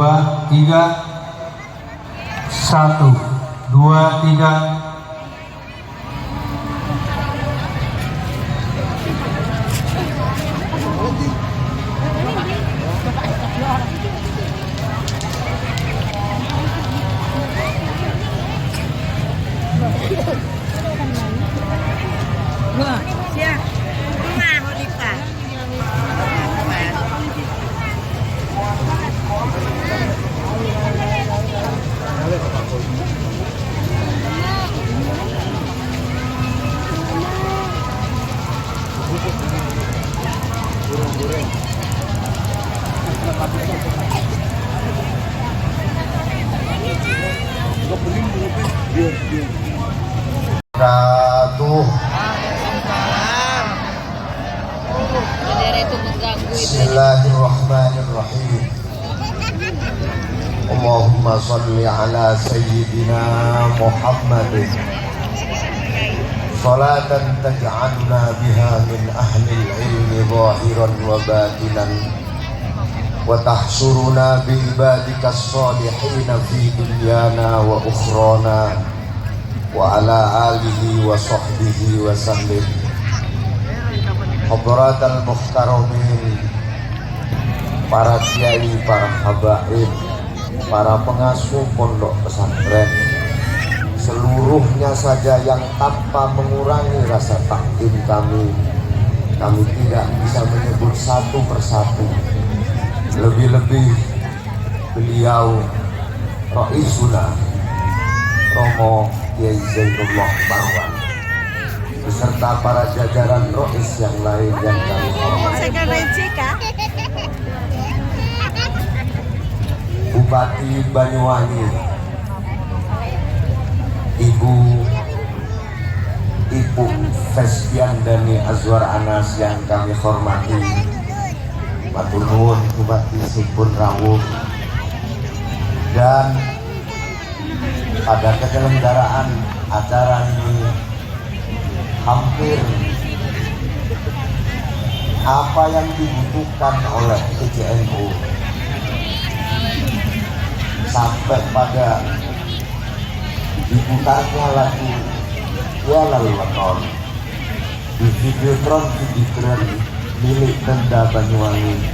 2, 3. 1, 2, 3. Bismillahirrahmanirrahim. Allahumma salli ala sayyidina Muhammadin salatan taj'alna biha min ahlil ilmi zahiran wa batinan wa tahsuruna bi ibadika salihin fi dunyana wa ukhrana wa ala alihi wa sahbihi wa sallim. Hadratal muhtaramin, para kiai, para habaib, para pengasuh pondok pesantren, seluruhnya saja yang tanpa mengurangi rasa takdim kami tidak bisa menyebut satu persatu. Lebih-lebih beliau Raisuna Romo Kiai Zainullah Marwan beserta para jajaran Rois yang lain yang kami hormati. Bupati Banyuwangi, Ibu Festian Dani Azwar Anas yang kami hormati, matur nuwun Bupati Sipun Rawuh, dan pada penyelenggaraan acara ini hampir apa yang dibutuhkan oleh PJNU sampai pada diputarnya lagu Walal Waton di Videotron milik Pemda Banyuwangi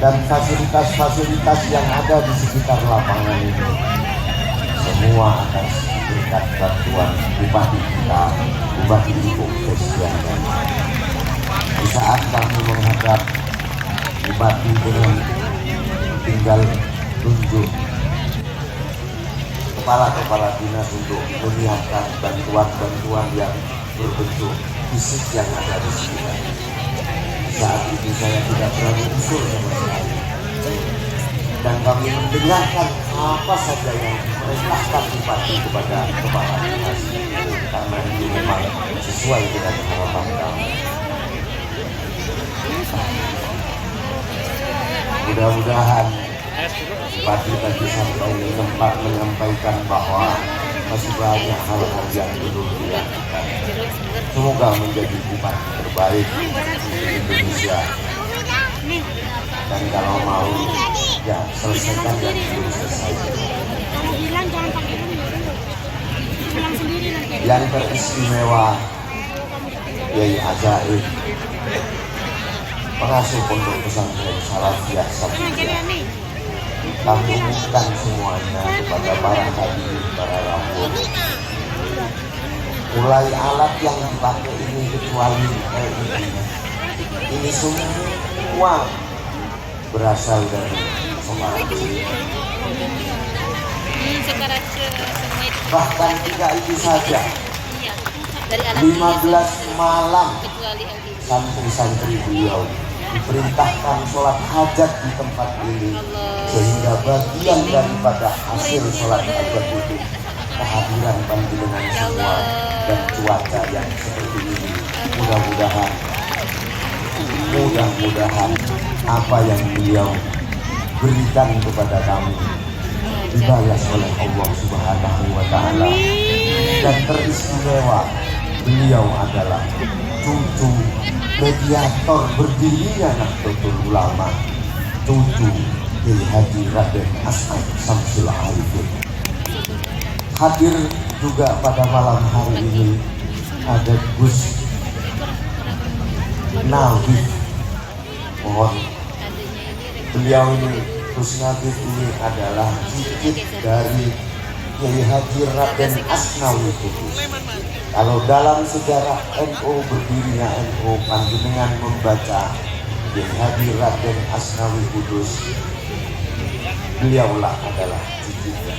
dan fasilitas-fasilitas yang ada di sekitar lapangan ini semua atas berkat bantuan Bupati kita, Bupati Ibu Festian. Di saat kami menghadap Bupati dengan tinggal tunjuk kepala-kepala dinas untuk menyiapkan bantuan-bantuan yang berbentuk fisik yang ada di sekitar. Saat ini saya tidak berani usul sama sekali, dan kami mendengarkan apa saja yang diperintahkan Bupati kepada kepala dinas, karena ini memang sesuai dengan harapan kami. Mudah-mudahan Bupati tadi sampai tempat menyampaikan bahwa masih banyak hal-hal yang belum dilakukan. Semoga menjadi bupati terbaik di Indonesia. Dan kalau mau, ya selesaikan yang belum selesai. Yang teristimewa Kiai Ajaib, pengasuh pondok pesantren Salafiyah Sabtia, kami umumkan semuanya kepada para hadirin, para rawuh. Mulai alat yang dipakai ini kecuali LED, ini semua berasal dari Semarang. Bahkan tidak itu saja, 15 malam santri-santri beliau diperintahkan sholat hajat di tempat ini, sehingga bagian daripada hasil sholat hajat itu kehadiran panjenengan semua dan cuaca yang seperti ini. Mudah-mudahan apa yang beliau berikan kepada kami dibalas oleh Allah Subhanahu wa Ta'ala. Dan teristimewa, beliau adalah cucu mediator berdirinya Nahdlatul Ulama, cucu Kiai Haji Raden As'ad Syamsul Arifin. Hadir juga pada malam hari ini ada Gus Nafif. Mohon, beliau ini, Gus Nafif ini adalah cicit dari Kiai Haji Raden Asnawi Kudus. Kalau dalam sejarah NU, berdirinya NU, panjenengan membaca Kiai Haji Raden Asnawi Kudus, beliaulah adalah cicitnya.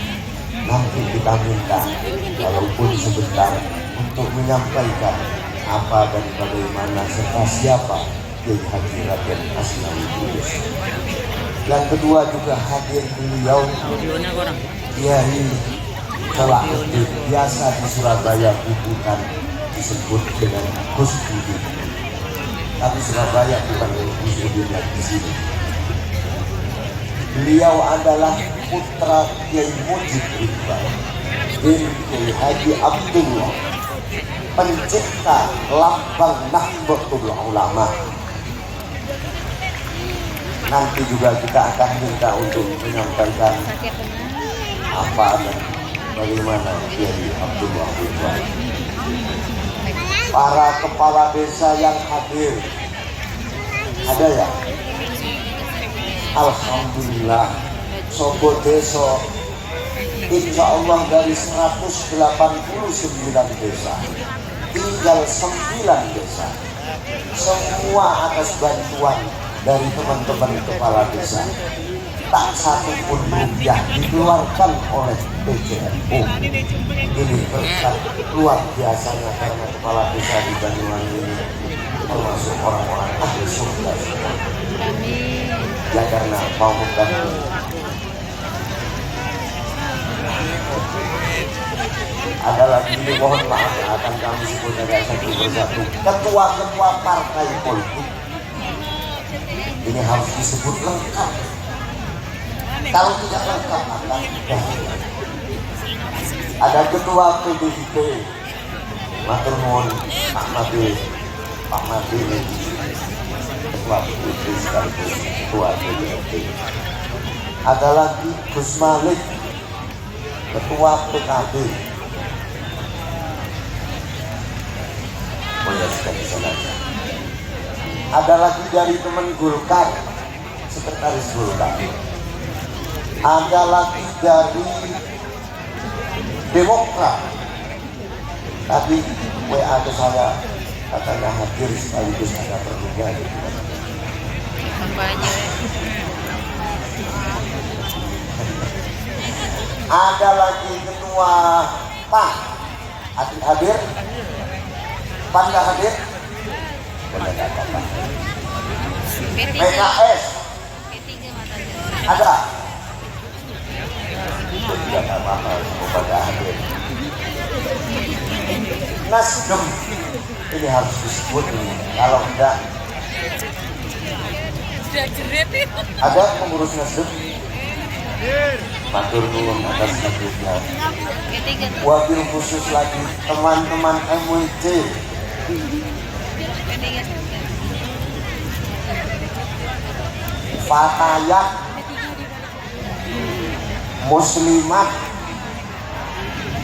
Nanti kita minta walaupun sebentar untuk menyampaikan apa dan bagaimana serta siapa Kiai Haji Raden Asnawi Kudus. Yang kedua juga hadir beliau Kiai Salahuddin, biasa di Surabaya bukan disebut dengan Gus Budi, tapi Surabaya bukan Gus Budi yang di sini. Beliau adalah putra Kiai Mujib Ridwan bin Kiai Haji Abdullah, pencipta lambang Nahdlatul Ulama. Nanti juga kita akan minta untuk menyampaikan apa dan bagaimana Kiai Abdullah Ridwan. Para kepala desa yang hadir, ada ya? Alhamdulillah, Sobo Deso, insya Allah dari 189 desa, tinggal 9 desa. Semua atas bantuan dari teman-teman kepala desa. Tak satu pun rupiah dikeluarkan oleh PJNU. Ini berkat luar biasanya karena kepala desa di Banyuwangi ini termasuk orang-orang ahli surga semua. Ya karena mau membantu. Ada lagi ini, mohon maaf akan kami sebut agak satu persatu. Ketua-ketua partai politik ini harus disebut lengkap. Kalau tidak lengkap akan bahaya. Ada ketua PDIP, matur nuwun Pak Mati ini ketua PDIP sekaligus ketua PDIP. Ada lagi Gus Malik, ketua PKB. Ada lagi dari teman Golkar, sekretaris Golkar. Ada lagi dari Demokrat. Tapi WA ke saya katanya hadir sekaligus ada perlunya. Ada lagi ketua PAN hadir. PAN nggak hadir? PKS ada. Tidak apa-apa, semoga hadir. Nasdem ini harus disebut ini. Kalau enggak, ada pengurus Nasdem. Matur nuwun atas hadirnya. Wabil khusus lagi teman-teman MWC. Fatayat, Muslimat,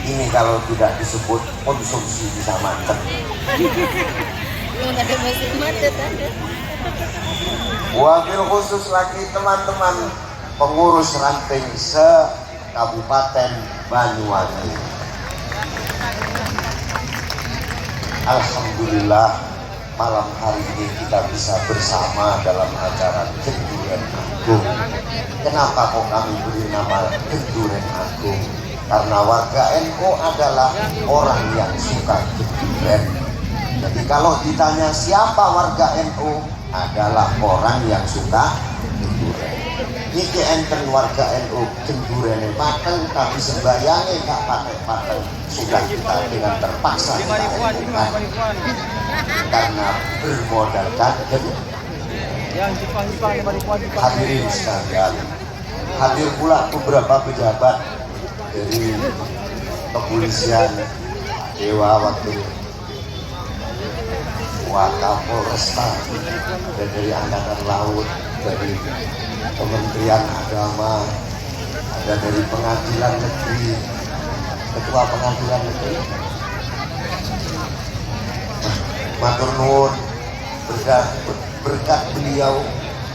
ini kalau tidak disebut konsumsi bisa macet. Wabil khusus lagi teman-teman pengurus ranting se-Kabupaten Banyuwangi. Alhamdulillah malam hari ini kita bisa bersama dalam acara Kenduren Agung. Kenapa kok kami beri nama Kenduren Agung? Karena warga NU adalah orang yang suka kenduren. Jadi kalau ditanya siapa warga NU, adalah orang yang suka kenduren. Niki enten warga NU kenduren pateng, tapi sembayangnya gak pateng. Sudah kita dengan terpaksa kita lakukan karena bermodalkan hadirin sekalian. Hadir pula beberapa pejabat dari kepolisian, Dewa waktu Wakapolresta, dan dari Angkatan Laut, dari Kementerian Agama, ada dari Pengadilan Negeri, Ketua Pengadilan Negeri. Matur nuwun, berkat beliau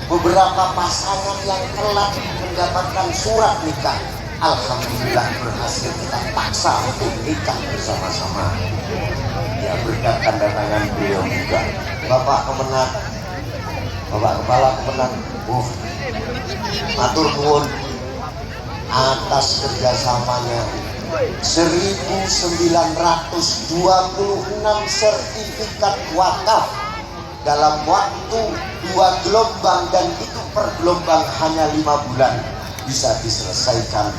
beberapa pasangan yang telah mendapatkan surat nikah, alhamdulillah berhasil kita paksa untuk nikah bersama-sama. Ya, berkat tanda tangan beliau juga. Bapak Kemenang, Bapak Kepala Kemenang, matur nuwun atas kerjasamanya. 1926 sertifikat wakaf dalam waktu 2 gelombang, dan itu per gelombang hanya 5 bulan bisa diselesaikan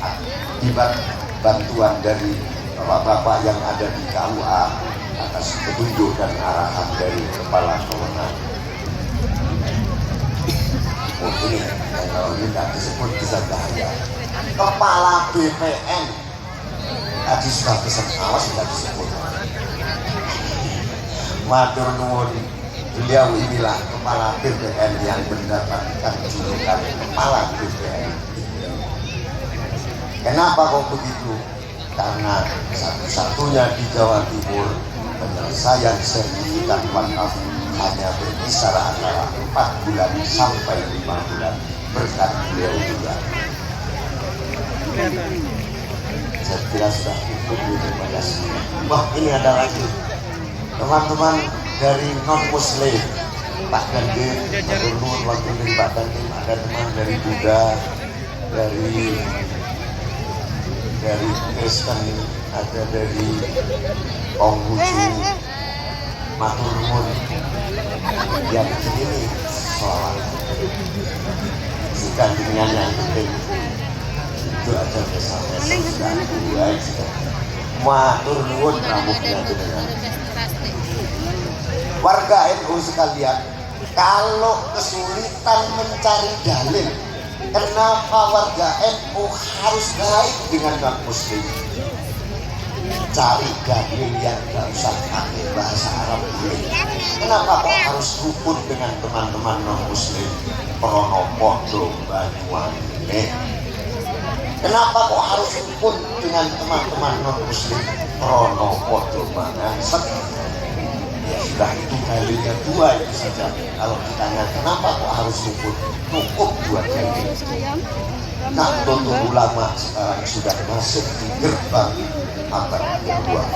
akibat bantuan dari bapak-bapak yang ada di KUA atas petunjuk dan arahan dari Kepala Kemenang. Oh, ini kalau tidak disebut bisa bahaya. Kepala BPN tadi sudah pesan awas, tidak disebut. Matur nuwun, beliau inilah Kepala BPN yang mendapatkan julukan Kepala BPN. Kenapa kok begitu? Karena satu-satunya di Jawa Timur penyelesaian sertifikat wakaf hanya berkisar antara 4 bulan sampai 5 bulan, berkat beliau juga. Saya kira sudah cukup, terima kasih. Wah, ini ada lagi teman-teman dari non muslim, Pak Dandim, Pak Nur, waktu dari Pak Dandim, ada teman dari Buddha, dari Kristen, ada dari Konghucu, matur nuwun. Yang ini soal bukan dengan yang penting itu aja sampai sudah matur nuwun rambutnya dengan warga NU sekalian. Kalau kesulitan mencari dalil kenapa warga NU harus baik dengan non muslim, cari dalil yang gak usah pakai bahasa Arab boleh. Kenapa kok harus rukun dengan teman-teman non muslim Pronopodo Banyuwangi? Kenapa kok harus rukun dengan teman-teman non muslim Pronopodo Mangansek? Ya sudah, itu dalilnya 2 itu saja. Kalau ditanya kenapa kok harus rukun, cukup 2 dalil. Nahdlatul Ulama sekarang sudah masuk di gerbang abad kedua.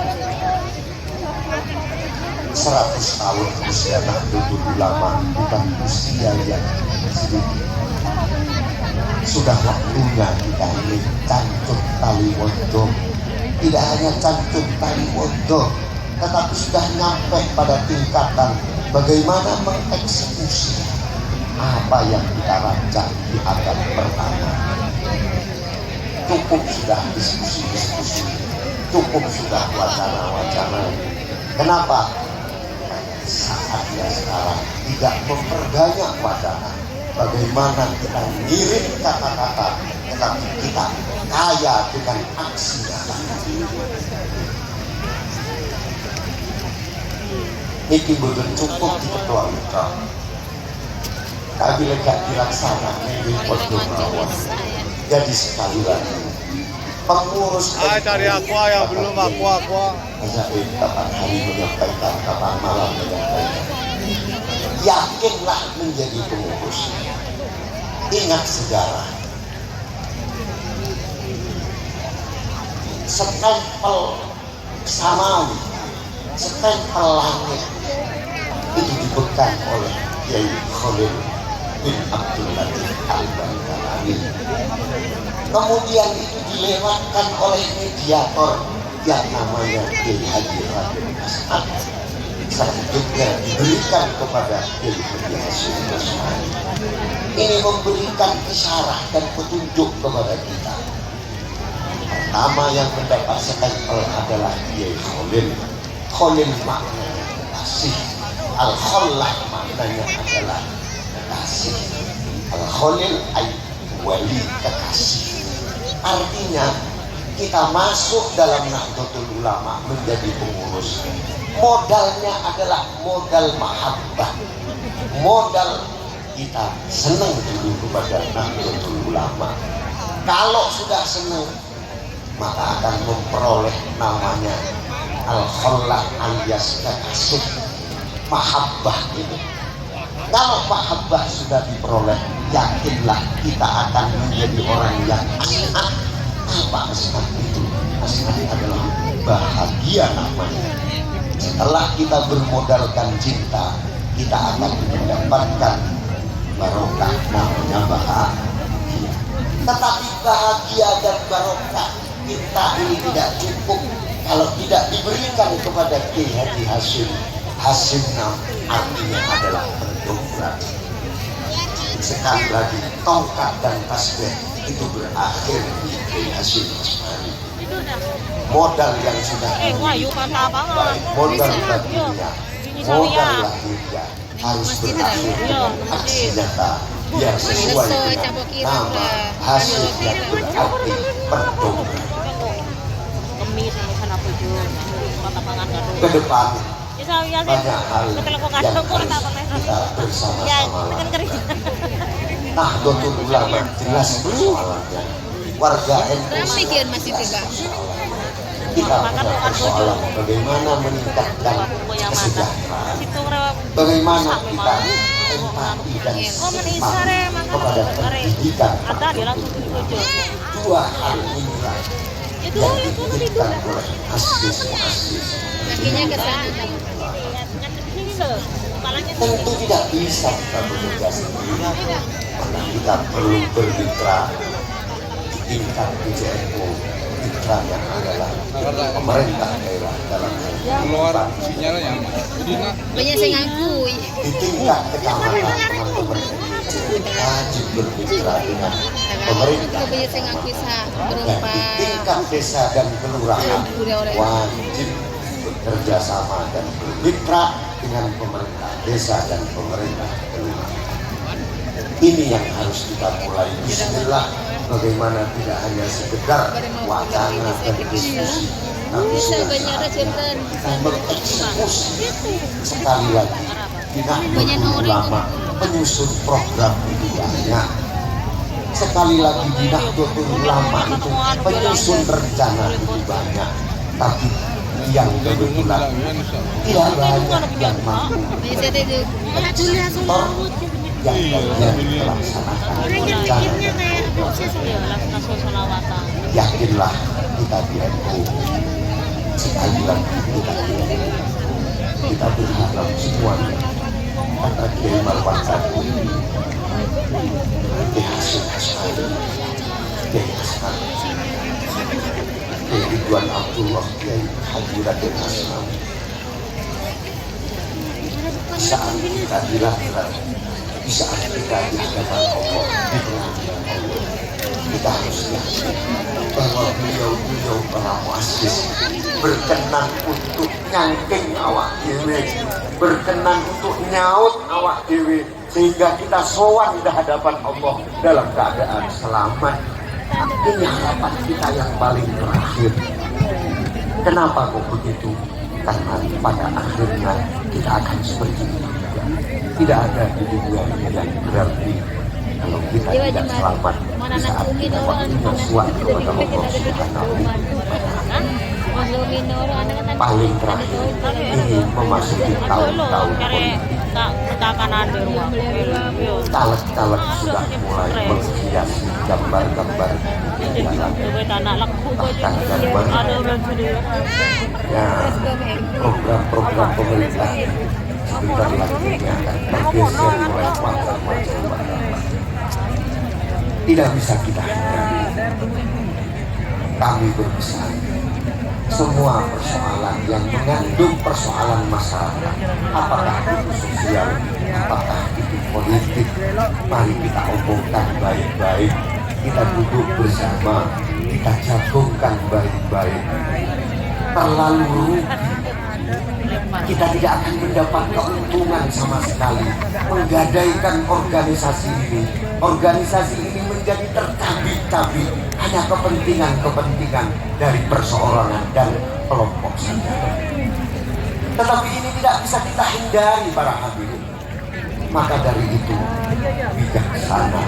100 tahun usia Nahdlatul Ulama bukan usia yang sedikit. Sudah waktunya kita ini cancut tali wondo. Tidak hanya cancut tali wondo, tetapi sudah nyampe pada tingkatan bagaimana mengeksekusi apa yang kita rancang di abad pertama. Cukup sudah diskusi-diskusi, cukup sudah wacana-wacana. Kenapa? Saatnya sekarang tidak memperbanyak wacana. Bagaimana kita ngirim kata-kata, tetapi kita kaya dengan aksi nyata. Niki boten cukup di ketua ultra. Kami legak dilaksanakan ini podo mawon. Jadi sekali lagi pengurus cari aqua yang belum aqua. Azaim kapan hari menyampaikan, kapan malam menyampaikan. Yakinlah menjadi pengurus. Ingat sejarah. Stempel samawi, stempel langit itu dipegang oleh Kiai Khalil bin Abdul Latif Al-Bangkalani. Kemudian itu dilewatkan oleh mediator yang namanya Kiai Haji Raden As'ad. Selanjutnya diberikan kepada Kiai Haji Hasyim Asy'ari. Ini memberikan isyarat dan petunjuk kepada kita. Pertama yang mendapat stempel adalah Kiai Khalil. Khalil maknanya kekasih. Al-Khallah maknanya adalah kekasih. Al-Khalil ay wali kekasih. Artinya kita masuk dalam Nahdlatul Ulama menjadi pengurus. Modalnya adalah modal mahabbah, modal kita senang dulu kepada Nahdlatul Ulama. Kalau sudah senang, maka akan memperoleh namanya al-khallah alias takasub, mahabbah itu. Kalau mahabbah sudah diperoleh, yakinlah kita akan menjadi orang yang asnad. Apa asnad itu? Asnad adalah bahagia namanya. Setelah kita bermodalkan cinta, kita akan mendapatkan barokah namanya bahagia. Tetapi bahagia dan barokah kita ini tidak cukup kalau tidak diberikan kepada Kiai Haji Hashim. Hashim artinya adalah pendongkrak. Sekali lagi, tongkat dan tasbih itu berakhir di Kiai Hashim Asmari. Modal yang sudah baik modal batinnya, modal lahirnya harus berakhir dengan aksi nyata biar sesuai dengan nama hasil yang berarti pendongkrak. Ke depan banyak hal yang harus kita bersama-sama lakukan. Nahdlatul Ulama jelas persoalannya. Warga NU kita punya persoalan bagaimana meningkatkan kesejahteraan, bagaimana kita empati dan simpati kepada pendidikan. Dua hal inilah yang diinginkan oleh asis-asis. Tentu tidak bisa kita bekerja sendiri, karena kita perlu bermitra di tingkat PJNU. Mitranya adalah pemerintah daerah dalam keluar sinyalnya banyak saya ngakui di tingkat kecamatan teman-teman wajib bermitra dengan pemerintah dan di tingkat desa dan kelurahan wajib bekerja sama dan bermitra dengan pemerintah desa dan pemerintah kelurahan. Ini yang harus kita mulai. Bismillah, bagaimana tidak hanya sekedar wacana dan diskusi, tapi sudah saatnya kita mengeksekusi. Sekali lagi, Nahdlatul Ulama menyusun program itu banyak. Sekali lagi, Nahdlatul Ulama itu menyusun rencana itu banyak, tapi yang kebetulan tidak banyak yang mampu mensupport yang bagian melaksanakan rencana. Yakinlah kita di NU, sekali lagi kita berharap semuanya karena Kiai Marwan Tadu, Kiai Hashim Asmari, Kiai Hasan, Kiai Ridwan Abdullah, Kiai Haji Raden Aslam. Saat kita dilahirkan, di saat kita di hadapan Allah, di perhatian Allah, kita harus yakin bahwa beliau para muassis berkenan untuk nyangking awak dewe, berkenan untuk nyaut awak dewe, sehingga kita sowan di hadapan Allah dalam keadaan selamat. Ini harapan kita yang paling terakhir. Kenapa kok begitu? Karena pada akhirnya kita akan seperti itu juga. Tidak ada di dunia ini yang berarti kalau kita tidak selamat di saat kita waktunya suat kepada Allah Subhanahu wa Ta'ala. Paling terakhir ini memasuki tahun-tahun politik. Caleg-caleg sudah mulai menghiasi gambar-gambar di dalam bahkan gambar ya program-program pemerintah sebentar lagi ini akan tergeser oleh macam-macam. Tidak bisa kita hindari. Kami berpesan, semua persoalan yang mengandung persoalan masyarakat, apakah itu sosial, apakah itu politik, mari kita omongkan baik-baik, kita duduk bersama, kita jagokan baik-baik. Terlalu rugi, kita tidak akan mendapat keuntungan sama sekali menggadaikan organisasi ini. Organisasi ini menjadi tercabik-cabik hanya kepentingan-kepentingan dari perseorangan dan kelompok saja. Tetapi ini tidak bisa kita hindari para hadirin. Maka dari itu bijaksana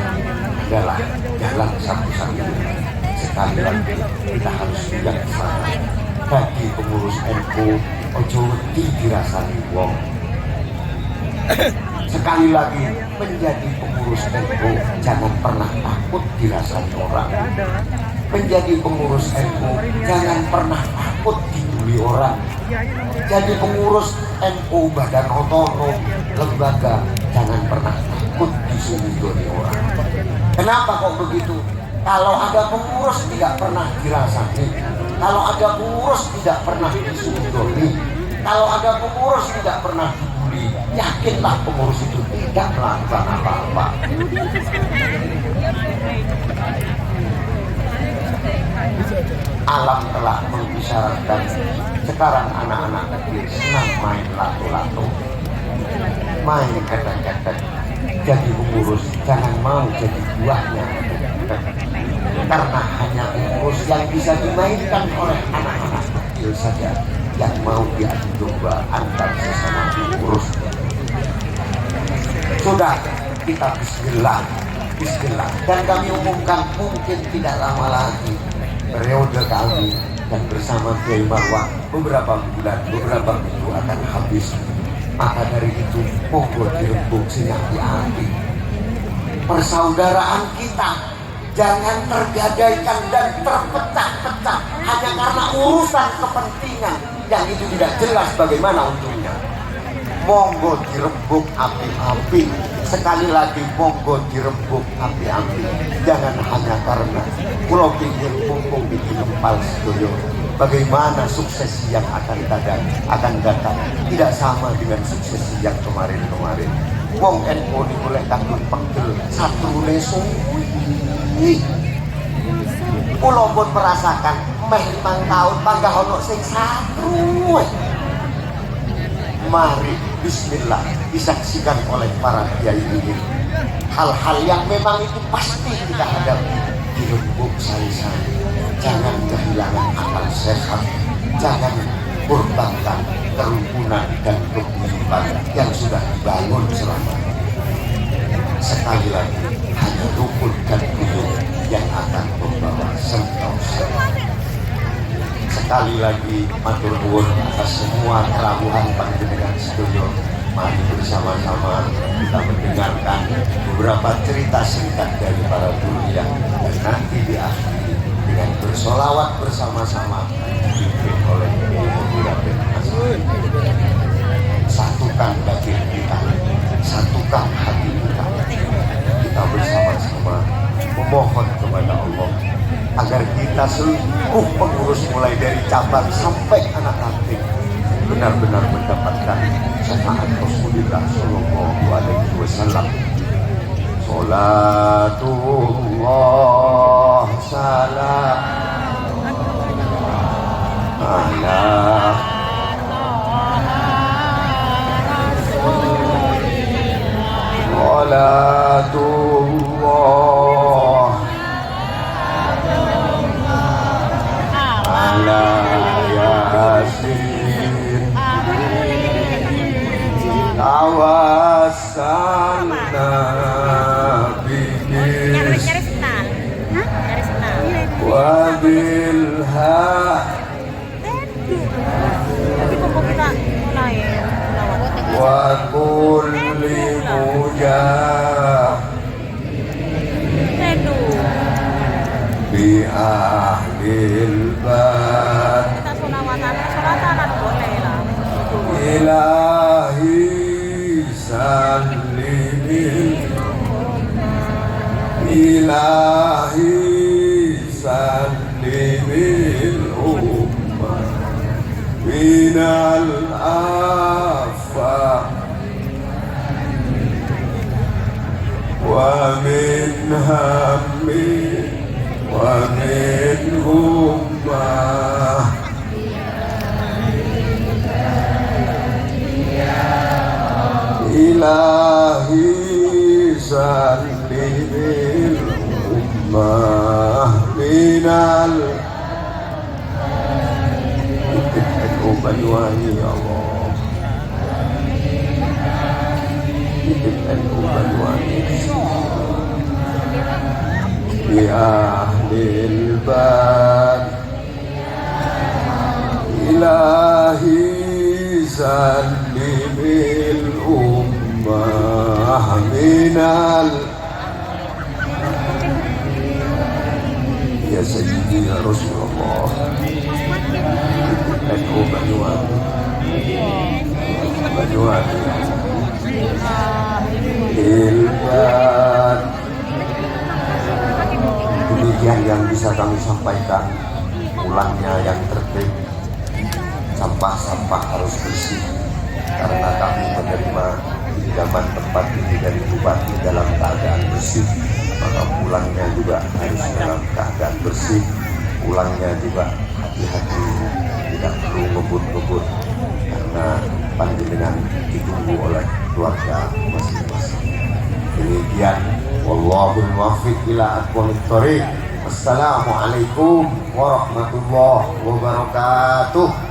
adalah jalan satu-satunya. Sekali lagi kita harus bijaksana. Bagi pengurus NU ojo wedi dirasani wong. Sekali lagi, menjadi pengurus NU jangan pernah takut dirasani orang. Menjadi pengurus NU jangan pernah takut dibully orang. Jadi pengurus NU badan otonom lembaga jangan pernah takut disudutkan orang. Kenapa kok begitu? Kalau ada pengurus tidak pernah dirasani, kalau ada pengurus tidak pernah disudutkan, kalau ada pengurus tidak pernah dibully, yakinlah pengurus itu tidak melakukan apa-apa. Alam telah mengisyaratkan sekarang anak-anak kecil senang main lato-lato, main ketek-ketek. Jadi pengurus jangan mau jadi buahnya, karena hanya pengurus yang bisa dimainkan oleh anak-anak kecil saja yang mau diadu domba antar sesama pengurus. Sudah, kita bismillah, bismillah, dan kami umumkan mungkin tidak lama lagi periode kami dan bersama Kiai Marwah beberapa bulan, beberapa minggu akan habis. Maka dari itu monggo dirembuk sinyati-hati. Persaudaraan kita jangan tergadaikan dan terpecah-pecah hanya karena urusan kepentingan yang itu tidak jelas bagaimana untungnya. Monggo dirembuk api-api. Sekali lagi monggo dirembuk api-api. Jangan hanya karena pulau pinggir mumpung bikin empal sedoyo. Bagaimana suksesi yang akan datang tidak sama dengan suksesi yang kemarin-kemarin. Wong NU boleh takut pegel satu leso. Pulau pun merasakan meh 5 tahun panggah ono sing satu. Mari bismillah disaksikan oleh para kiai ini. Hal-hal yang memang itu pasti kita hadapi. Dirembuk sari-sari. Jangan kehilangan akal sehat, jangan korbankan kerukunan dan keguyuban yang sudah dibangun selama ini. Sekali lagi, hanya rukun dan guyup yang akan membawa sentosa. Sekali lagi, matur nuwun atas semua kerawuhan panjenengan sedoyo. Mari bersama-sama kita mendengarkan beberapa cerita singkat dari para mulia dan nanti diakhiri dengan bersolawat bersama-sama dipimpin oleh Kiai Hasan. Satukan batin kita, satukan hati kita. Kita bersama-sama memohon kepada Allah agar kita seluruh pengurus mulai dari cabang sampai anak ranting benar-benar mendapatkan syafaat Rasulullah Sallallahu Alaihi Wasallam. Salatullah salam ala salatullah ala yasin tawassalna wabilha wa kulli mujah bi ahlil bad ilahi sallimil ilahi sallimil ummah minal afat wa min hammi wa min hummah ilahi sallimil ummah minal Banyuwangi ya Allah. ahlil bad ilahi sallimil ummah minal ya sayyidi ya Rasulullah NU Banyuwangi Ilban. Demikian yang bisa kami sampaikan. Pulangnya yang tertib, sampah-sampah harus bersih karena kami menerima pinjaman tempat ini dari bupati dalam keadaan bersih, maka pulangnya juga harus dalam keadaan bersih. Pulangnya juga hati-hati, tidak perlu ngebut-ngebut karena panjenengan ditunggu oleh keluarga masing-masing. Demikian, wallahul muwaffiq ila aqwamit thoriq. Assalamualaikum warahmatullahi wabarakatuh.